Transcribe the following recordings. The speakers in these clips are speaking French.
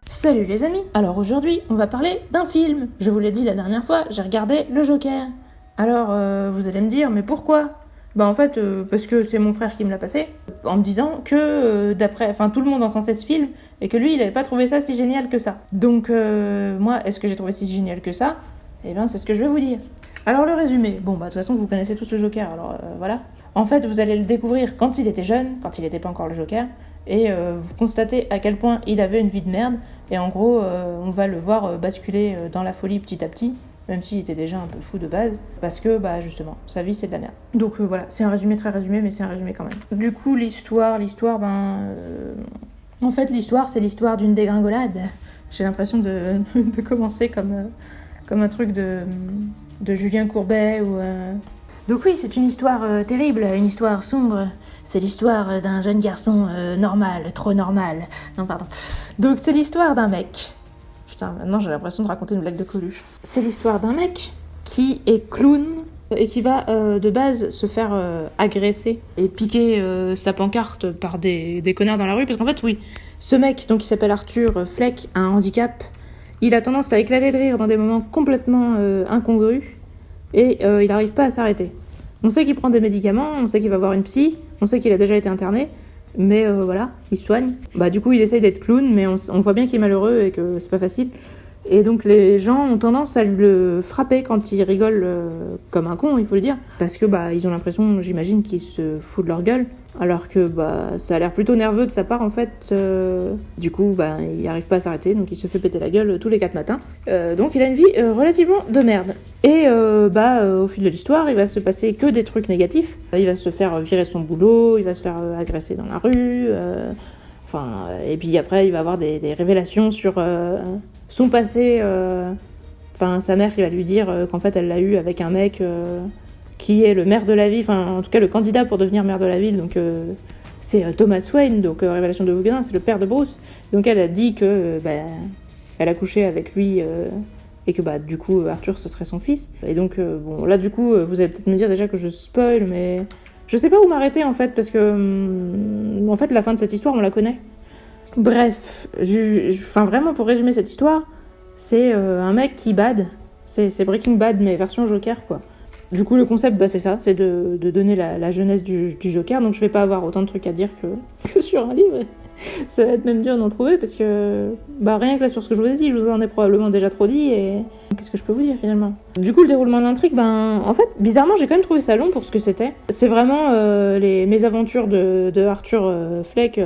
Salut les amis. Alors aujourd'hui, on va parler d'un film. Je vous l'ai dit la dernière fois, j'ai regardé Le Joker. Alors, vous allez me dire, mais pourquoi ? En fait, parce que c'est mon frère qui me l'a passé, en me disant que tout le monde encensait ce film, et que lui, il avait pas trouvé ça si génial que ça. Donc, moi, est-ce que j'ai trouvé si génial que ça ? Eh bien, c'est ce que je vais vous dire. Alors, le résumé. De toute façon, vous connaissez tous le Joker, alors voilà. En fait, vous allez le découvrir quand il était jeune, quand il n'était pas encore le Joker, et vous constatez à quel point il avait une vie de merde, et en gros, on va le voir basculer dans la folie petit à petit, même s'il était déjà un peu fou de base, parce que, justement, sa vie, c'est de la merde. Donc voilà, c'est un résumé très résumé, mais c'est un résumé quand même. Du coup, l'histoire, en fait, l'histoire, c'est l'histoire d'une dégringolade. J'ai l'impression de commencer comme un truc de Julien Courbet ou... Donc oui, c'est une histoire terrible, une histoire sombre. C'est l'histoire d'un jeune garçon normal, trop normal. Non, pardon. Donc c'est l'histoire d'un mec. Putain, maintenant j'ai l'impression de raconter une blague de Coluche. C'est l'histoire d'un mec qui est clown et qui va de base se faire agresser et piquer sa pancarte par des connards dans la rue. Parce qu'en fait, oui, ce mec, donc il s'appelle Arthur Fleck, a un handicap. Il a tendance à éclater de rire dans des moments complètement incongrus. Et il n'arrive pas à s'arrêter. On sait qu'il prend des médicaments, on sait qu'il va voir une psy, on sait qu'il a déjà été interné, mais voilà, il se soigne. Du coup, il essaye d'être clown, mais on voit bien qu'il est malheureux et que c'est pas facile. Et donc les gens ont tendance à le frapper quand il rigole comme un con, il faut le dire. Parce que ils ont l'impression, j'imagine, qu'ils se foutent de leur gueule. Alors que ça a l'air plutôt nerveux de sa part en fait. Du coup, il n'arrive pas à s'arrêter, donc il se fait péter la gueule tous les 4 matins. Donc il a une vie relativement de merde. Et au fil de l'histoire, il va se passer que des trucs négatifs. Il va se faire virer son boulot, il va se faire agresser dans la rue. Et puis après, il va avoir des révélations sur son passé. Sa mère qui va lui dire qu'en fait, elle l'a eu avec un mec qui est le maire de la ville, en tout cas le candidat pour devenir maire de la ville, donc c'est Thomas Wayne, donc révélation de Bougain, c'est le père de Bruce. Donc elle a dit que elle a couché avec lui et que du coup Arthur ce serait son fils. Et donc là du coup vous allez peut-être me dire déjà que je spoil, mais je sais pas où m'arrêter en fait, parce que en fait la fin de cette histoire on la connaît. Bref, vraiment pour résumer cette histoire, c'est un mec qui bad, c'est Breaking Bad mais version Joker quoi. Du coup, le concept, c'est ça, c'est de donner la jeunesse du Joker, donc je vais pas avoir autant de trucs à dire que sur un livre. Ça va être même dur d'en trouver, parce que rien que là sur ce que je vous ai dit, je vous en ai probablement déjà trop dit, et qu'est-ce que je peux vous dire finalement ? Du coup, le déroulement de l'intrigue, en fait, bizarrement, j'ai quand même trouvé ça long pour ce que c'était. C'est vraiment les mésaventures de Arthur Fleck,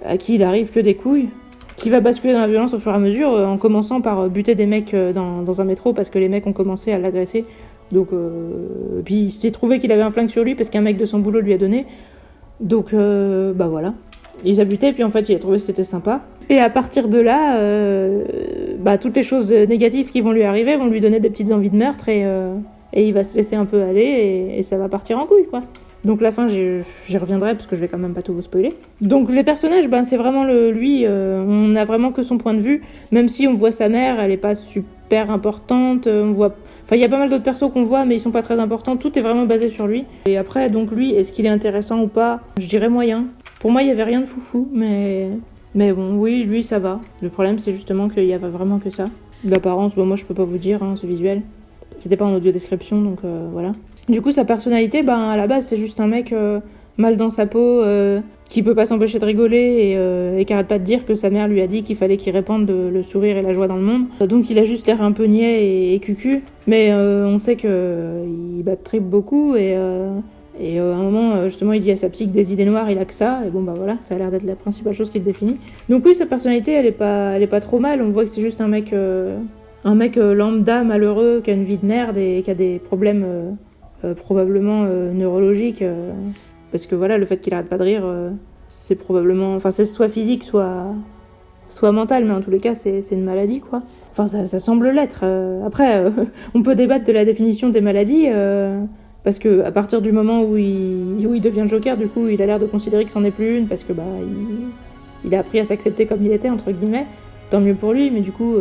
à qui il arrive que des couilles, qui va basculer dans la violence au fur et à mesure, en commençant par buter des mecs dans un métro, parce que les mecs ont commencé à l'agresser. Donc, puis il s'est trouvé qu'il avait un flingue sur lui parce qu'un mec de son boulot lui a donné. Donc, voilà. Ils a buté, puis en fait, il a trouvé que c'était sympa. Et à partir de là, toutes les choses négatives qui vont lui arriver vont lui donner des petites envies de meurtre et il va se laisser un peu aller et ça va partir en couille, quoi. Donc la fin, j'y reviendrai parce que je vais quand même pas tout vous spoiler. Donc les personnages, c'est vraiment lui, on a vraiment que son point de vue, même si on voit sa mère, elle est pas super importante, il y a pas mal d'autres persos qu'on voit, mais ils sont pas très importants, tout est vraiment basé sur lui. Et après, donc lui, est-ce qu'il est intéressant ou pas ? Je dirais moyen. Pour moi, il y avait rien de foufou, mais bon, oui, lui, ça va. Le problème, c'est justement qu'il y avait vraiment que ça. L'apparence, moi, je peux pas vous dire, c'est visuel. C'était pas en audio description, donc voilà. Du coup, sa personnalité, à la base, c'est juste un mec mal dans sa peau, qui peut pas s'empêcher de rigoler et qui arrête pas de dire que sa mère lui a dit qu'il fallait qu'il répande le sourire et la joie dans le monde. Donc il a juste l'air un peu niais et cucu, mais on sait qu'il bad trip beaucoup et à un moment, justement, il dit à sa psy que des idées noires, il a que ça, et voilà, ça a l'air d'être la principale chose qui le définit. Donc oui, sa personnalité, elle est pas trop mal, on voit que c'est juste un mec lambda, malheureux, qui a une vie de merde et qui a des problèmes probablement neurologiques, parce que voilà, le fait qu'il arrête pas de rire, c'est probablement, c'est soit physique, soit mental, mais en tous les cas, c'est une maladie, quoi. Ça semble l'être. Après, on peut débattre de la définition des maladies, parce que à partir du moment où il devient Joker, du coup, il a l'air de considérer que c'en est plus une, parce que il a appris à s'accepter comme il était, entre guillemets, tant mieux pour lui, mais du coup...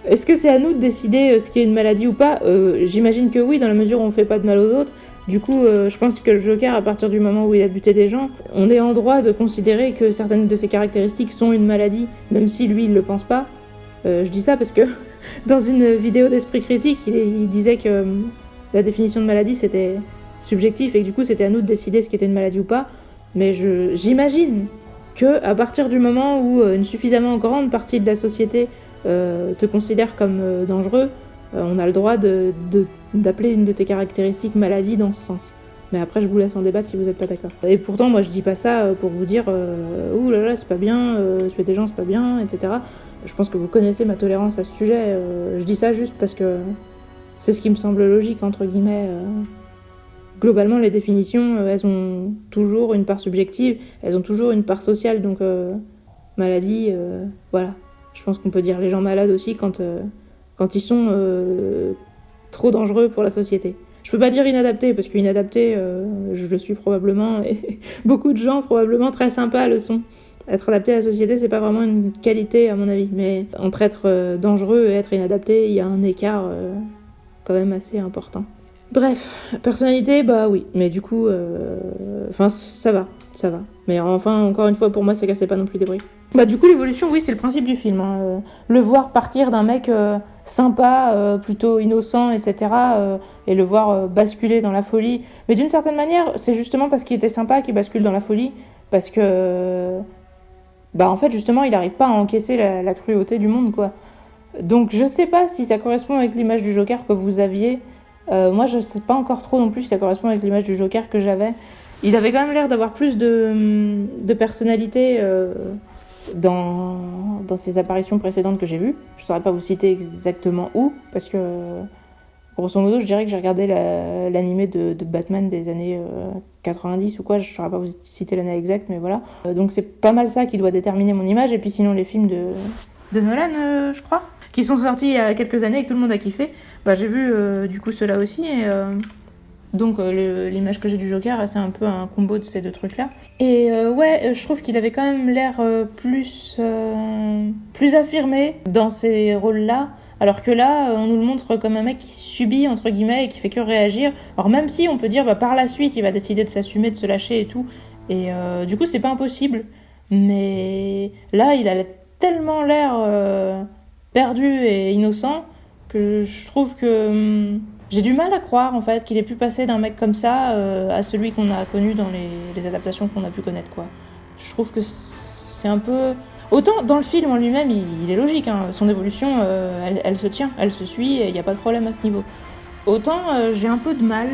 Est-ce que c'est à nous de décider ce qui est une maladie ou pas ? J'imagine que oui, dans la mesure où on fait pas de mal aux autres. Du coup, je pense que le Joker, à partir du moment où il a buté des gens, on est en droit de considérer que certaines de ses caractéristiques sont une maladie, même si lui, il le pense pas. Je dis ça parce que dans une vidéo d'Esprit Critique, il disait que la définition de maladie, c'était subjectif et que du coup, c'était à nous de décider ce qui était une maladie ou pas. Mais j'imagine que à partir du moment où une suffisamment grande partie de la société te considère comme dangereux, on a le droit d'appeler une de tes caractéristiques maladie dans ce sens. Mais après, je vous laisse en débattre si vous n'êtes pas d'accord. Et pourtant, moi, je dis pas ça pour vous dire ouh là là, c'est pas bien, tuer des gens, c'est pas bien, etc. Je pense que vous connaissez ma tolérance à ce sujet. Je dis ça juste parce que c'est ce qui me semble logique, entre guillemets. Globalement, les définitions, elles ont toujours une part subjective, elles ont toujours une part sociale, donc maladie, voilà. Je pense qu'on peut dire les gens malades aussi quand ils sont trop dangereux pour la société. Je peux pas dire inadapté, parce qu'inadapté, je le suis probablement, et beaucoup de gens probablement très sympas le sont. Être adapté à la société, c'est pas vraiment une qualité à mon avis, mais entre être dangereux et être inadapté, il y a un écart quand même assez important. Bref, personnalité, bah oui, mais du coup, ça va. Mais enfin, encore une fois, pour moi, ça cassait pas non plus des briques. Bah du coup, l'évolution, oui, c'est le principe du film. Hein. Le voir partir d'un mec sympa, plutôt innocent, etc., et le voir basculer dans la folie. Mais d'une certaine manière, c'est justement parce qu'il était sympa qu'il bascule dans la folie, parce que, en fait, justement, il n'arrive pas à encaisser la cruauté du monde, quoi. Donc, je sais pas si ça correspond avec l'image du Joker que vous aviez. Moi, je sais pas encore trop non plus si ça correspond avec l'image du Joker que j'avais. Il avait quand même l'air d'avoir plus de personnalité dans ses apparitions précédentes que j'ai vues. Je saurais pas vous citer exactement où, parce que, grosso modo, je dirais que j'ai regardé l'animé de Batman des années 90 ou quoi, je saurais pas vous citer l'année exacte, mais voilà. Donc c'est pas mal ça qui doit déterminer mon image, et puis sinon les films de Nolan, je crois, qui sont sortis il y a quelques années et que tout le monde a kiffé, j'ai vu du coup ceux-là aussi, et donc l'image que j'ai du Joker, c'est un peu un combo de ces deux trucs-là. Et je trouve qu'il avait quand même l'air plus affirmé dans ces rôles-là, alors que là, on nous le montre comme un mec qui subit, entre guillemets, et qui fait que réagir. Alors même si on peut dire, par la suite, il va décider de s'assumer, de se lâcher et tout, et du coup, c'est pas impossible. Mais là, il a tellement l'air perdu et innocent que je trouve que j'ai du mal à croire en fait qu'il ait pu passer d'un mec comme ça à celui qu'on a connu dans les adaptations qu'on a pu connaître, quoi. Je trouve que c'est un peu... Autant dans le film en lui-même il est logique, hein. Son évolution elle se tient, elle se suit, et il n'y a pas de problème à ce niveau. Autant j'ai un peu de mal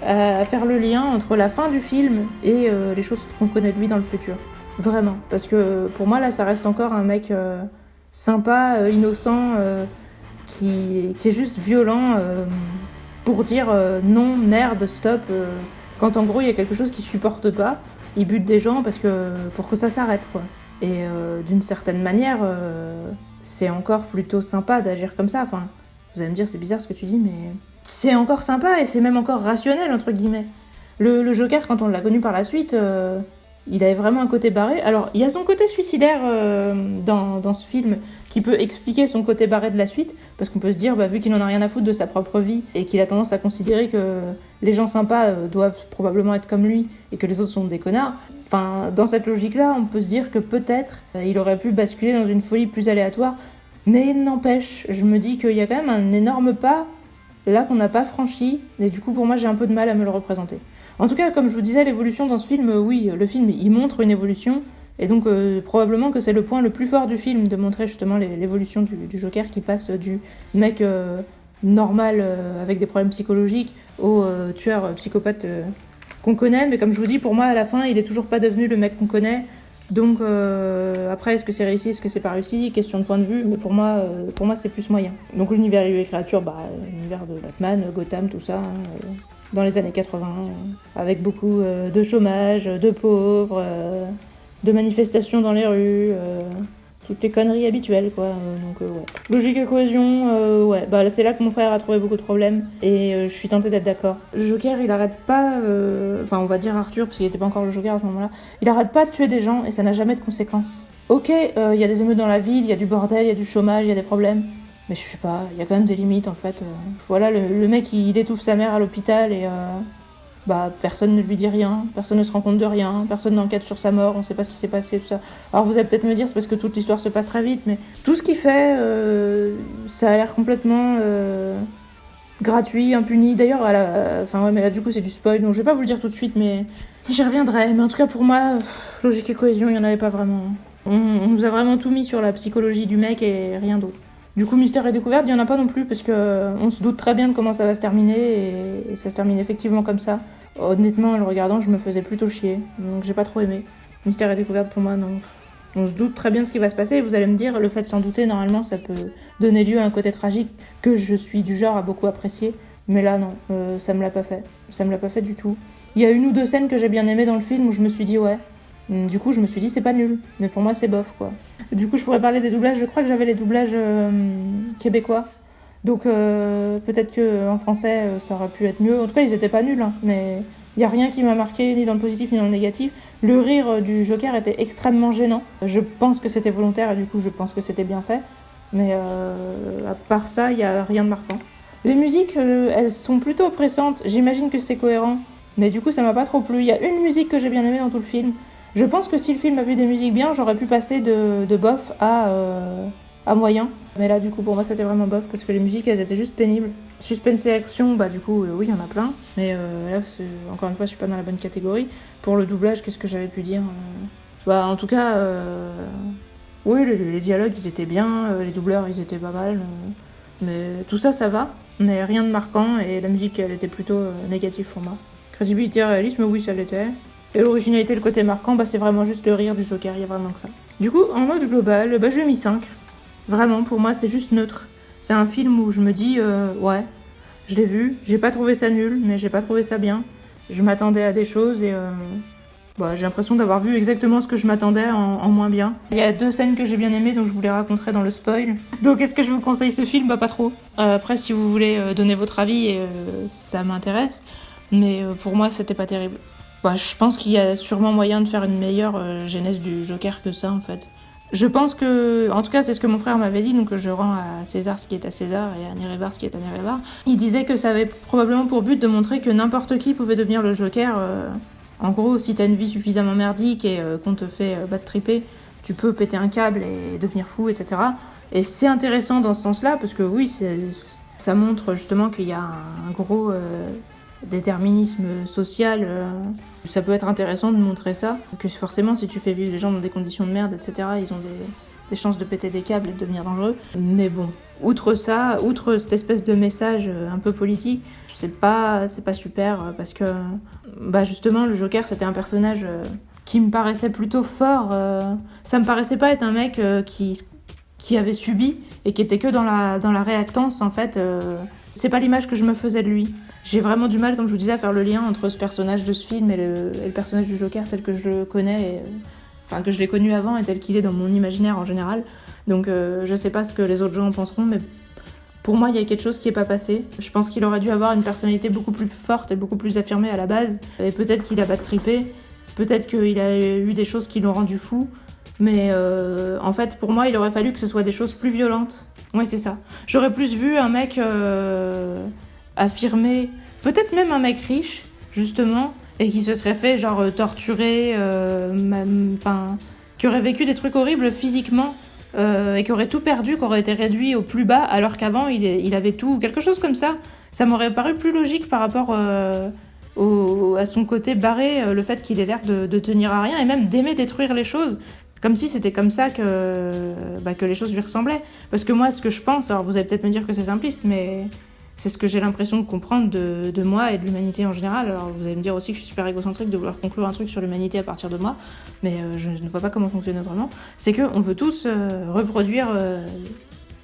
à faire le lien entre la fin du film et les choses qu'on connaît de lui dans le futur. Vraiment. Parce que pour moi là ça reste encore un mec sympa, innocent, qui est juste violent pour dire non, merde, stop, quand en gros il y a quelque chose qu'il supporte pas, il bute des gens pour que ça s'arrête, quoi. Et d'une certaine manière, c'est encore plutôt sympa d'agir comme ça. Enfin, vous allez me dire, c'est bizarre ce que tu dis, mais c'est encore sympa et c'est même encore rationnel, entre guillemets. Le Joker, quand on l'a connu par la suite, il avait vraiment un côté barré. Alors, il y a son côté suicidaire dans ce film qui peut expliquer son côté barré de la suite, parce qu'on peut se dire, vu qu'il en a rien à foutre de sa propre vie et qu'il a tendance à considérer que les gens sympas doivent probablement être comme lui et que les autres sont des connards. Enfin, dans cette logique-là, on peut se dire que peut-être il aurait pu basculer dans une folie plus aléatoire, mais n'empêche, je me dis qu'il y a quand même un énorme pas là qu'on n'a pas franchi, et du coup pour moi j'ai un peu de mal à me le représenter. En tout cas, comme je vous disais, l'évolution dans ce film, oui, le film il montre une évolution, et donc probablement que c'est le point le plus fort du film, de montrer justement l'évolution du Joker qui passe du mec normal avec des problèmes psychologiques au tueur psychopathe qu'on connaît, mais comme je vous dis, pour moi à la fin il est toujours pas devenu le mec qu'on connaît. Donc après, est-ce que c'est réussi, est-ce que c'est pas réussi, question de point de vue, mais pour moi c'est plus moyen. Donc l'univers et les créatures, l'univers de Batman, Gotham, tout ça, dans les années 80, avec beaucoup de chômage, de pauvres, de manifestations dans les rues, toutes les conneries habituelles, quoi. Donc ouais. Logique et cohésion, ouais. C'est là que mon frère a trouvé beaucoup de problèmes, et je suis tentée d'être d'accord. Le Joker, il arrête pas, on va dire Arthur, parce qu'il était pas encore le Joker à ce moment-là, il arrête pas de tuer des gens, et ça n'a jamais de conséquences. Ok, il y a des émeutes dans la ville, il y a du bordel, il y a du chômage, il y a des problèmes. Mais je sais pas, il y a quand même des limites en fait. Voilà, le mec il étouffe sa mère à l'hôpital et bah personne ne lui dit rien, personne ne se rend compte de rien, personne n'enquête sur sa mort, on sait pas ce qui s'est passé, tout ça. Alors vous allez peut-être me dire c'est parce que toute l'histoire se passe très vite, mais tout ce qu'il fait, ça a l'air complètement gratuit, impuni. D'ailleurs, enfin ouais, mais là du coup c'est du spoil, donc je vais pas vous le dire tout de suite, mais j'y reviendrai. Mais en tout cas pour moi, logique et cohésion, il y en avait pas vraiment. On nous a vraiment tout mis sur la psychologie du mec et rien d'autre. Du coup, mystère et découverte, il n'y en a pas non plus, parce que on se doute très bien de comment ça va se terminer, et ça se termine effectivement comme ça. Honnêtement, en le regardant, je me faisais plutôt chier, donc j'ai pas trop aimé. Mystère et découverte, pour moi, non. On se doute très bien de ce qui va se passer, et vous allez me dire, le fait de s'en douter, normalement, ça peut donner lieu à un côté tragique que je suis du genre à beaucoup apprécier, mais là, non, ça me l'a pas fait. Ça me l'a pas fait du tout. Il y a une ou deux scènes que j'ai bien aimées dans le film où je me suis dit, ouais. Du coup, je me suis dit, c'est pas nul, mais pour moi, c'est bof, quoi. Du coup, je pourrais parler des doublages. Je crois que j'avais les doublages québécois. Donc, peut-être qu'en français, ça aurait pu être mieux. En tout cas, ils étaient pas nuls, hein, mais il n'y a rien qui m'a marqué, ni dans le positif, ni dans le négatif. Le rire du Joker était extrêmement gênant. Je pense que c'était volontaire, et du coup, je pense que c'était bien fait. Mais à part ça, il n'y a rien de marquant. Les musiques, elles sont plutôt oppressantes. J'imagine que c'est cohérent. Mais du coup, ça m'a pas trop plu. Il y a une musique que j'ai bien aimée dans tout le film. Je pense que si le film avait eu des musiques bien, j'aurais pu passer de bof à moyen. Mais là, du coup, pour moi, c'était vraiment bof parce que les musiques, elles étaient juste pénibles. Suspense et action, bah du coup, oui, il y en a plein. Mais là, encore une fois, je suis pas dans la bonne catégorie. Pour le doublage, qu'est-ce que j'avais pu dire Bah, en tout cas, oui, les dialogues, ils étaient bien. Les doubleurs, ils étaient pas mal. Mais tout ça, ça va. Mais rien de marquant. Et la musique, elle était plutôt négative pour moi. Crédibilité et réalisme, oui, ça l'était. Et l'originalité, le côté marquant, bah, c'est vraiment juste le rire du Joker, il y a vraiment que ça. Du coup, en mode global, bah, je lui ai mis 5. Vraiment, pour moi, c'est juste neutre. C'est un film où je me dis, ouais, je l'ai vu, j'ai pas trouvé ça nul, mais j'ai pas trouvé ça bien. Je m'attendais à des choses et bah, j'ai l'impression d'avoir vu exactement ce que je m'attendais en moins bien. Il y a 2 scènes que j'ai bien aimées, donc je vous les raconterai dans le spoil. Donc est-ce que je vous conseille ce film ? Bah pas trop. Après, si vous voulez donner votre avis, ça m'intéresse. Mais pour moi, c'était pas terrible. Bah, je pense qu'il y a sûrement moyen de faire une meilleure genèse du Joker que ça, en fait. Je pense que, en tout cas, c'est ce que mon frère m'avait dit, donc je rends à César ce qui est à César et à Nerevar ce qui est à Nerevar. Il disait que ça avait probablement pour but de montrer que n'importe qui pouvait devenir le Joker. En gros, si t'as une vie suffisamment merdique et qu'on te fait battre triper, tu peux péter un câble et devenir fou, etc. Et c'est intéressant dans ce sens-là, parce que oui, ça montre justement qu'il y a un gros déterminisme social. Ça peut être intéressant de montrer ça, que forcément si tu fais vivre les gens dans des conditions de merde, etc., ils ont des chances de péter des câbles et de devenir dangereux. Mais bon, outre ça, outre cette espèce de message un peu politique, c'est pas super, parce que bah justement le Joker c'était un personnage qui me paraissait plutôt fort. Ça me paraissait pas être un mec qui avait subi et qui était que dans la réactance en fait. C'est pas l'image que je me faisais de lui. J'ai vraiment du mal, comme je vous disais, à faire le lien entre ce personnage de ce film et le personnage du Joker tel que je le connais, enfin que je l'ai connu avant et tel qu'il est dans mon imaginaire en général. Donc je sais pas ce que les autres gens en penseront, mais pour moi il y a quelque chose qui est pas passé. Je pense qu'il aurait dû avoir une personnalité beaucoup plus forte et beaucoup plus affirmée à la base, et peut-être qu'il a pas trippé, peut-être qu'il a eu des choses qui l'ont rendu fou, mais en fait pour moi il aurait fallu que ce soit des choses plus violentes. Ouais, c'est ça. J'aurais plus vu un mec affirmé, peut-être même un mec riche, justement, et qui se serait fait genre torturer, qui aurait vécu des trucs horribles physiquement, et qui aurait tout perdu, qui aurait été réduit au plus bas, alors qu'avant il avait tout, quelque chose comme ça. Ça m'aurait paru plus logique par rapport à son côté barré, le fait qu'il ait l'air de tenir à rien et même d'aimer détruire les choses. Comme si c'était comme ça que les choses lui ressemblaient. Parce que moi, ce que je pense, alors vous allez peut-être me dire que c'est simpliste, mais c'est ce que j'ai l'impression de comprendre de moi et de l'humanité en général. Alors vous allez me dire aussi que je suis super égocentrique de vouloir conclure un truc sur l'humanité à partir de moi, mais je ne vois pas comment fonctionne autrement. C'est qu'on veut tous reproduire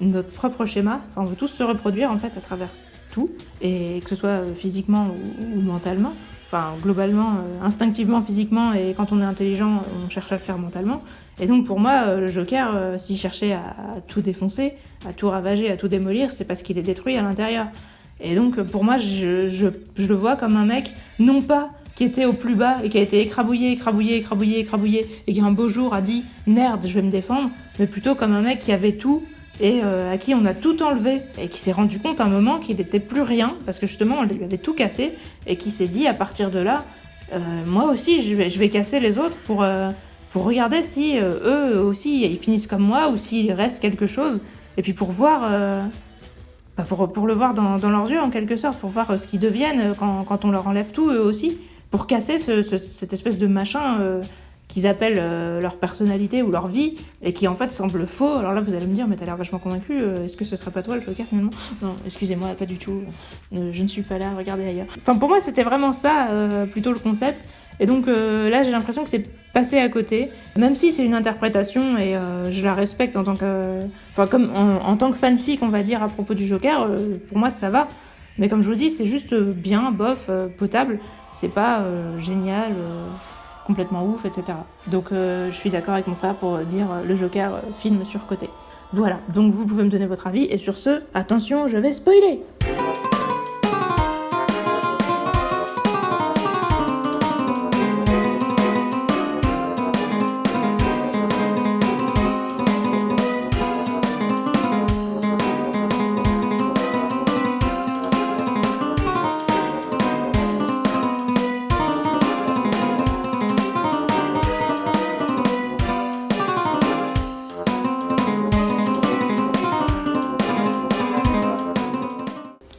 notre propre schéma, enfin on veut tous se reproduire en fait à travers tout, et que ce soit physiquement ou mentalement. Enfin, globalement, instinctivement, physiquement, et quand on est intelligent, on cherche à le faire mentalement. Et donc pour moi, le Joker, s'il cherchait à tout défoncer, à tout ravager, à tout démolir, c'est parce qu'il est détruit à l'intérieur. Et donc pour moi, je le vois comme un mec, non pas qui était au plus bas et qui a été écrabouillé, et qui un beau jour a dit « Merde, je vais me défendre », mais plutôt comme un mec qui avait tout et à qui on a tout enlevé et qui s'est rendu compte à un moment qu'il n'était plus rien, parce que justement on lui avait tout cassé, et qui s'est dit à partir de là « Moi aussi, je vais casser les autres pour regarder si eux aussi ils finissent comme moi ou s'il reste quelque chose, et puis pour voir... pour le voir dans leurs yeux en quelque sorte, pour voir ce qu'ils deviennent quand on leur enlève tout eux aussi, pour casser cette espèce de machin qu'ils appellent leur personnalité ou leur vie, et qui en fait semble faux. Alors là vous allez me dire, mais t'as l'air vachement convaincu, est-ce que ce serait pas toi le Joker finalement ? Non, excusez-moi, pas du tout, je ne suis pas là, regardez ailleurs. Enfin pour moi c'était vraiment ça, plutôt le concept, et donc là j'ai l'impression que c'est passé à côté, même si c'est une interprétation et je la respecte en tant que... Enfin comme en tant que fanfic on va dire à propos du Joker, pour moi ça va, mais comme je vous dis c'est juste bien, bof, potable, c'est pas génial, complètement ouf, etc. Donc je suis d'accord avec mon frère pour dire le Joker film surcoté. Voilà, donc vous pouvez me donner votre avis, et sur ce, attention, je vais spoiler.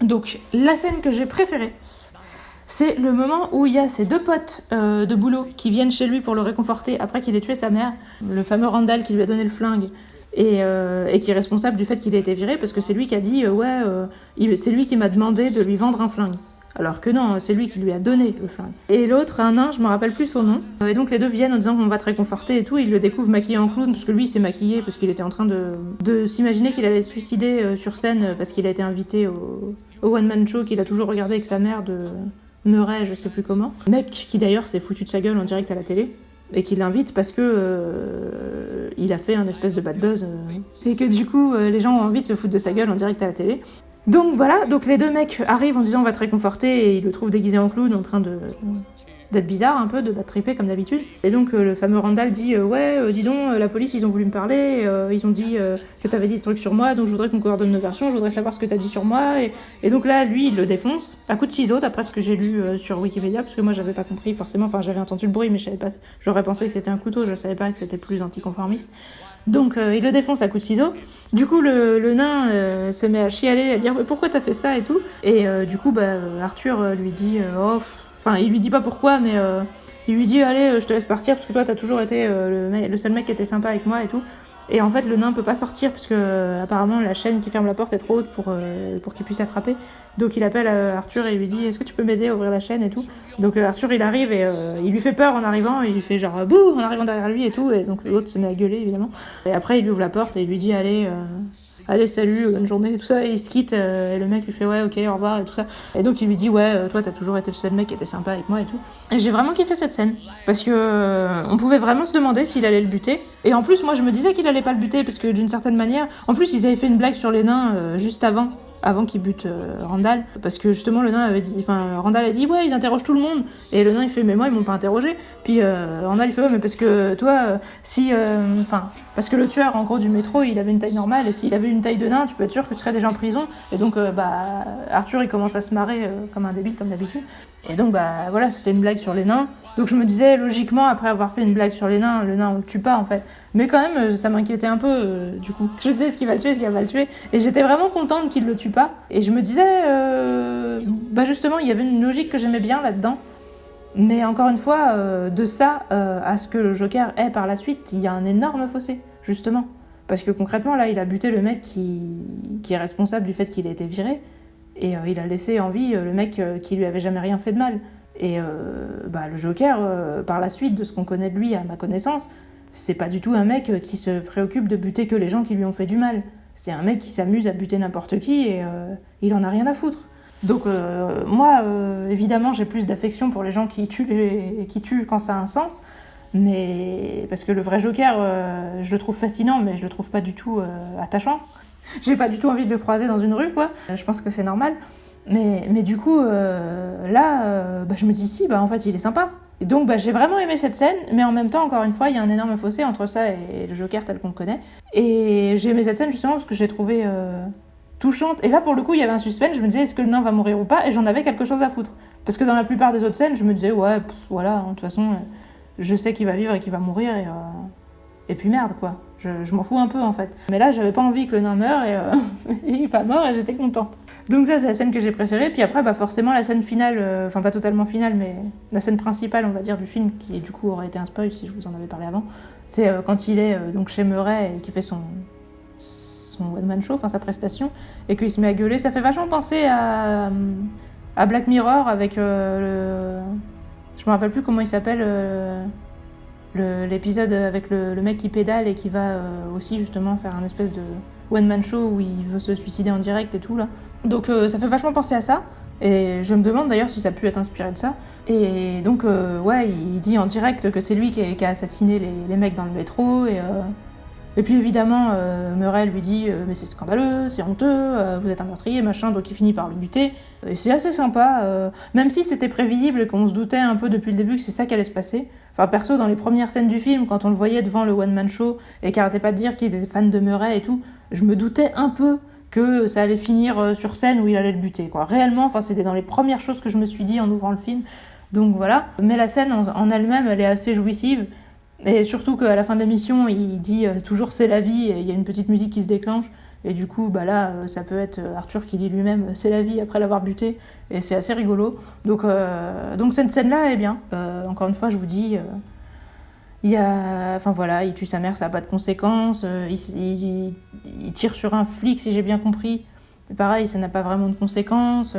Donc, la scène que j'ai préférée, c'est le moment où il y a ses deux potes de boulot qui viennent chez lui pour le réconforter après qu'il ait tué sa mère, le fameux Randall qui lui a donné le flingue et qui est responsable du fait qu'il ait été viré, parce que c'est lui qui a dit c'est lui qui m'a demandé de lui vendre un flingue. Alors que non, c'est lui qui lui a donné le flingue. Et l'autre, un nain, je me rappelle plus son nom. Et donc les deux viennent en disant qu'on va te réconforter et tout. Il le découvre maquillé en clown, parce que lui il s'est maquillé parce qu'il était en train de s'imaginer qu'il allait se suicider sur scène parce qu'il a été invité au one-man show qu'il a toujours regardé avec sa mère de Murray, je sais plus comment. Mec qui d'ailleurs s'est foutu de sa gueule en direct à la télé. Et qui l'invite parce que il a fait un espèce de bad buzz. Et que du coup, les gens ont envie de se foutre de sa gueule en direct à la télé. Donc voilà, donc les deux mecs arrivent en disant on va te réconforter, et ils le trouvent déguisé en clown en train d'être bizarre un peu, de battre triper comme d'habitude. Et donc le fameux Randall dit dis donc, la police ils ont voulu me parler, ils ont dit que t'avais dit des trucs sur moi, donc je voudrais qu'on coordonne nos versions, je voudrais savoir ce que t'as dit sur moi. Et donc là lui il le défonce à coups de ciseaux d'après ce que j'ai lu sur Wikipédia, parce que moi j'avais pas compris forcément, enfin j'avais entendu le bruit mais je savais pas, j'aurais pensé que c'était un couteau, je savais pas que c'était plus anticonformiste. Donc il le défonce à coups de ciseaux. Du coup le nain se met à chialer, à dire mais pourquoi t'as fait ça et tout. Et du coup Arthur lui dit enfin il lui dit pas pourquoi, mais il lui dit allez je te laisse partir parce que toi t'as toujours été le seul mec qui était sympa avec moi et tout. Et en fait le nain peut pas sortir parce que apparemment la chaîne qui ferme la porte est trop haute pour qu'il puisse attraper. Donc il appelle Arthur et il lui dit est-ce que tu peux m'aider à ouvrir la chaîne et tout. Donc Arthur il arrive et il lui fait peur en arrivant, et il fait genre bouh en arrivant derrière lui et tout, et donc l'autre se met à gueuler évidemment. Et après il lui ouvre la porte et il lui dit allez salut, bonne journée et tout ça, et il se quitte et le mec lui fait ouais ok au revoir et tout ça. Et donc il lui dit ouais toi t'as toujours été le seul mec qui était sympa avec moi et tout. Et j'ai vraiment kiffé cette scène parce que on pouvait vraiment se demander s'il allait le buter, et en plus moi je me disais qu'il allait pas le buter parce que d'une certaine manière, en plus ils avaient fait une blague sur les nains juste avant qu'il bute Randall, parce que justement le nain avait dit, enfin Randall a dit ouais ils interrogent tout le monde, et le nain il fait mais moi ils m'ont pas interrogé, puis Randall il fait ouais mais parce que toi parce que le tueur en gros du métro il avait une taille normale, et s'il avait une taille de nain tu peux être sûr que tu serais déjà en prison. Et donc Arthur il commence à se marrer comme un débile comme d'habitude, et donc voilà c'était une blague sur les nains. Donc je me disais logiquement après avoir fait une blague sur les nains, le nain on le tue pas en fait, mais quand même ça m'inquiétait un peu du coup. Je sais ce qu'il va le tuer, ce qu'il va pas le tuer, et j'étais vraiment contente qu'il le tue pas, et je me disais justement il y avait une logique que j'aimais bien là-dedans. Mais encore une fois, de ça à ce que le Joker est par la suite, il y a un énorme fossé, justement. Parce que concrètement, là, il a buté le mec qui est responsable du fait qu'il ait été viré, et il a laissé en vie le mec qui lui avait jamais rien fait de mal. Et le Joker, par la suite, de ce qu'on connaît de lui à ma connaissance, c'est pas du tout un mec qui se préoccupe de buter que les gens qui lui ont fait du mal. C'est un mec qui s'amuse à buter n'importe qui, et il en a rien à foutre. Donc moi, évidemment, j'ai plus d'affection pour les gens qui tuent quand ça a un sens, mais parce que le vrai Joker, je le trouve fascinant, mais je le trouve pas du tout attachant. J'ai pas du tout envie de le croiser dans une rue, quoi. Je pense que c'est normal. Mais du coup, là, je me dis si, en fait, il est sympa. Et donc, j'ai vraiment aimé cette scène, mais en même temps, encore une fois, il y a un énorme fossé entre ça et le Joker tel qu'on le connaît. Et j'ai aimé cette scène justement parce que je l'ai trouvée touchante. Et là, pour le coup, il y avait un suspense, je me disais, est-ce que le nain va mourir ou pas? Et j'en avais quelque chose à foutre. Parce que dans la plupart des autres scènes, je me disais, ouais, voilà, de toute façon, je sais qu'il va vivre et qu'il va mourir, et puis merde, quoi. Je m'en fous un peu, en fait. Mais là, j'avais pas envie que le nain meure, et il est pas mort, et j'étais contente. Donc ça, c'est la scène que j'ai préférée. Puis après, forcément, la scène finale, enfin pas totalement finale, mais la scène principale, on va dire, du film, qui du coup aurait été un spoil si je vous en avais parlé avant, c'est quand il est donc chez Murray et qu'il fait son one-man show, enfin sa prestation, et qu'il se met à gueuler. Ça fait vachement penser à Black Mirror avec le... Je me rappelle plus comment il s'appelle, l'épisode avec le mec qui pédale et qui va aussi justement faire un espèce de one-man show où il veut se suicider en direct et tout là. Donc ça fait vachement penser à ça. Et je me demande d'ailleurs si ça a pu être inspiré de ça. Et donc, il dit en direct que c'est lui qui a assassiné les mecs dans le métro. Et puis évidemment, Murray lui dit mais c'est scandaleux, c'est honteux, vous êtes un meurtrier, machin, donc il finit par le buter. Et c'est assez sympa, même si c'était prévisible et qu'on se doutait un peu depuis le début que c'est ça qui allait se passer. Enfin, perso, dans les premières scènes du film, quand on le voyait devant le one-man show et qu'il arrêtait pas de dire qu'il était fan de Murray et tout, je me doutais un peu que ça allait finir sur scène où il allait le buter, quoi. Réellement, c'était dans les premières choses que je me suis dit en ouvrant le film. Donc voilà. Mais la scène en elle-même, elle est assez jouissive. Et surtout qu'à la fin de l'émission, il dit toujours c'est la vie, et il y a une petite musique qui se déclenche. Et du coup, là, ça peut être Arthur qui dit lui-même c'est la vie après l'avoir buté. Et c'est assez rigolo. Donc cette scène-là est bien. Encore une fois, je vous dis... il tue sa mère, ça n'a pas de conséquences. Il tire sur un flic, si j'ai bien compris. Mais pareil, ça n'a pas vraiment de conséquences.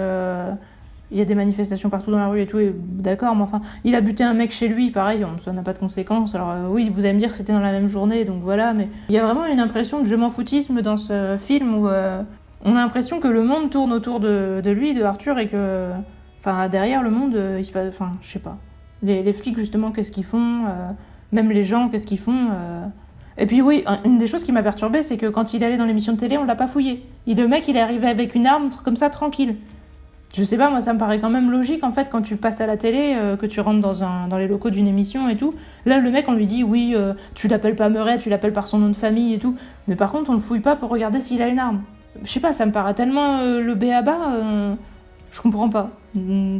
Il y a des manifestations partout dans la rue et tout, et d'accord, mais enfin, il a buté un mec chez lui, pareil, ça n'a pas de conséquences. Alors oui, vous allez me dire que c'était dans la même journée, donc voilà, mais il y a vraiment une impression de je m'en foutisme dans ce film où on a l'impression que le monde tourne autour de lui, de Arthur, et que, derrière le monde, il se passe, je sais pas. Les flics, justement, qu'est-ce qu'ils font même les gens, qu'est-ce qu'ils font Et puis oui, une des choses qui m'a perturbée, c'est que quand il allait dans l'émission de télé, on l'a pas fouillé. Le mec, il est arrivé avec une arme, comme ça, tranquille. Je sais pas, moi, ça me paraît quand même logique, en fait, quand tu passes à la télé, que tu rentres dans les locaux d'une émission et tout. Là, le mec, on lui dit, oui, tu l'appelles pas Murray, tu l'appelles par son nom de famille et tout. Mais par contre, on le fouille pas pour regarder s'il a une arme. Je sais pas, ça me paraît tellement le b.a.-ba, je comprends pas.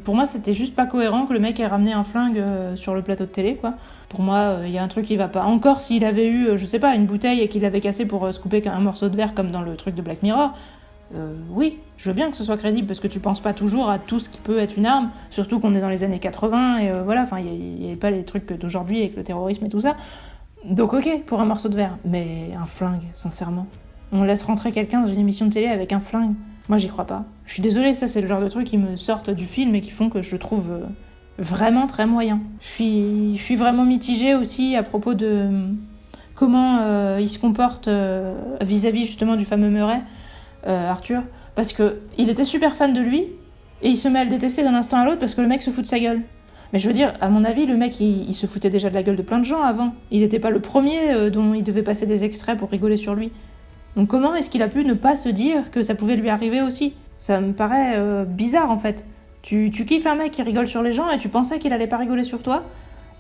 Pour moi, c'était juste pas cohérent que le mec ait ramené un flingue sur le plateau de télé, quoi. Pour moi, il y a un truc qui va pas. Encore s'il avait eu, je sais pas, une bouteille et qu'il l'avait cassée pour se couper un morceau de verre comme dans le truc de Black Mirror, oui, je veux bien que ce soit crédible parce que tu penses pas toujours à tout ce qui peut être une arme, surtout qu'on est dans les années 80 et voilà, il y avait pas les trucs d'aujourd'hui avec le terrorisme et tout ça. Donc ok, pour un morceau de verre, mais un flingue, sincèrement. On laisse rentrer quelqu'un dans une émission de télé avec un flingue. Moi, j'y crois pas. Je suis désolée, ça c'est le genre de trucs qui me sortent du film et qui font que je le trouve vraiment très moyen. Je suis vraiment mitigée aussi à propos de comment il se comporte vis-à-vis justement du fameux Murray, Arthur, parce que il était super fan de lui et il se met à le détester d'un instant à l'autre parce que le mec se fout de sa gueule. Mais je veux dire, à mon avis, le mec il se foutait déjà de la gueule de plein de gens avant. Il n'était pas le premier dont il devait passer des extraits pour rigoler sur lui. Donc comment est-ce qu'il a pu ne pas se dire que ça pouvait lui arriver aussi ? Ça me paraît bizarre en fait. Tu kiffes un mec qui rigole sur les gens et tu pensais qu'il allait pas rigoler sur toi.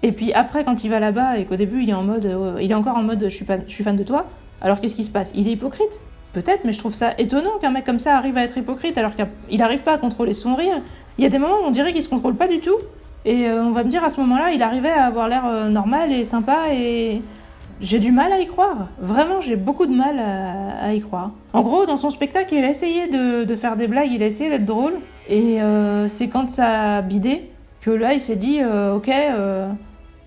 Et puis après, quand il va là-bas et qu'au début il est encore en mode je suis fan de toi, alors qu'est-ce qui se passe ? Il est hypocrite ? Peut-être, mais je trouve ça étonnant qu'un mec comme ça arrive à être hypocrite alors qu'il n'arrive pas à contrôler son rire. Il y a des moments où on dirait qu'il se contrôle pas du tout. Et on va me dire à ce moment-là, il arrivait à avoir l'air normal et sympa et... J'ai du mal à y croire. Vraiment, j'ai beaucoup de mal à y croire. En gros, dans son spectacle, il a essayé de faire des blagues, il a essayé d'être drôle. Et c'est quand ça a bidé que là, il s'est dit ok,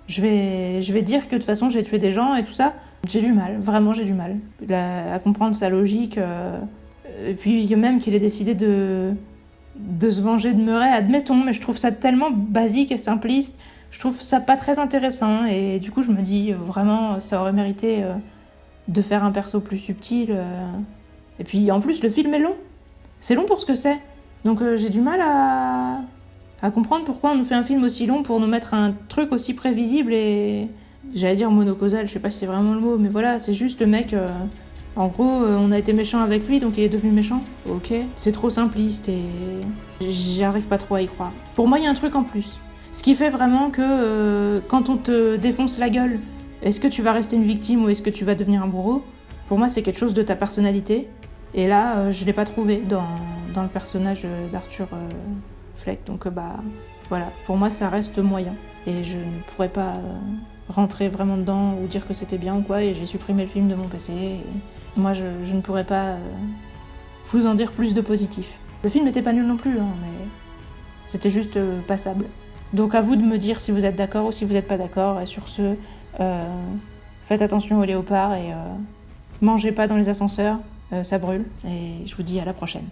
je vais dire que de toute façon, j'ai tué des gens et tout ça. J'ai du mal, vraiment, j'ai du mal à comprendre sa logique. Et puis même qu'il ait décidé de se venger de Murray, admettons, mais je trouve ça tellement basique et simpliste. Je trouve ça pas très intéressant et du coup je me dis vraiment ça aurait mérité de faire un perso plus subtil. Et puis en plus le film est long. C'est long pour ce que c'est. Donc j'ai du mal à comprendre pourquoi on nous fait un film aussi long pour nous mettre un truc aussi prévisible et... J'allais dire monocausal, je sais pas si c'est vraiment le mot, mais voilà, c'est juste le mec... En gros, on a été méchant avec lui, donc il est devenu méchant. Ok. C'est trop simpliste et j'arrive pas trop à y croire. Pour moi, il y a un truc en plus. Ce qui fait vraiment que quand on te défonce la gueule, est-ce que tu vas rester une victime ou est-ce que tu vas devenir un bourreau? Pour moi, c'est quelque chose de ta personnalité. Et là, je l'ai pas trouvé dans le personnage d'Arthur Fleck. Donc voilà, pour moi, ça reste moyen. Et je ne pourrais pas rentrer vraiment dedans ou dire que c'était bien ou quoi. Et j'ai supprimé le film de mon PC. Et moi, je ne pourrais pas vous en dire plus de positif. Le film n'était pas nul non plus, hein, mais c'était juste passable. Donc à vous de me dire si vous êtes d'accord ou si vous n'êtes pas d'accord. Et sur ce, faites attention aux léopards et mangez pas dans les ascenseurs, ça brûle. Et je vous dis à la prochaine.